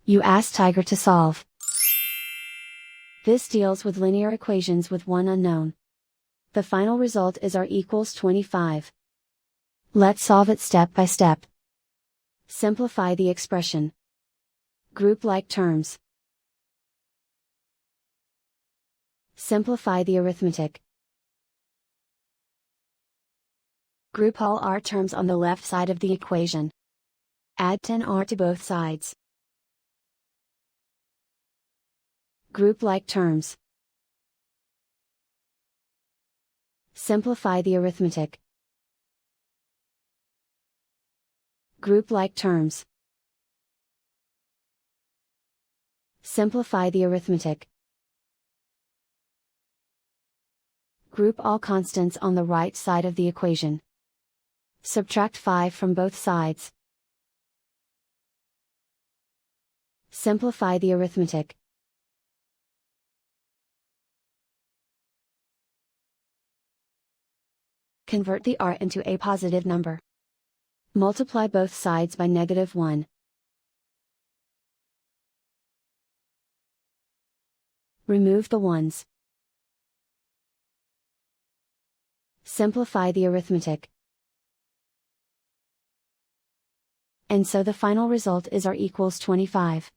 You ask Tiger to solve. This deals with linear equations with one unknown. The final result is r equals 25. Let's solve it step by step. Simplify the expression. Group like terms. Simplify the arithmetic. Group all r terms on the left side of the equation. Add 10r to both sides. Group like terms. Simplify the arithmetic. Group like terms. Simplify the arithmetic. Group all constants on the right side of the equation. Subtract 5 from both sides. Simplify the arithmetic. Convert the r into a positive number. Multiply both sides by -1. Remove the ones. Simplify the arithmetic. And so the final result is r equals 25.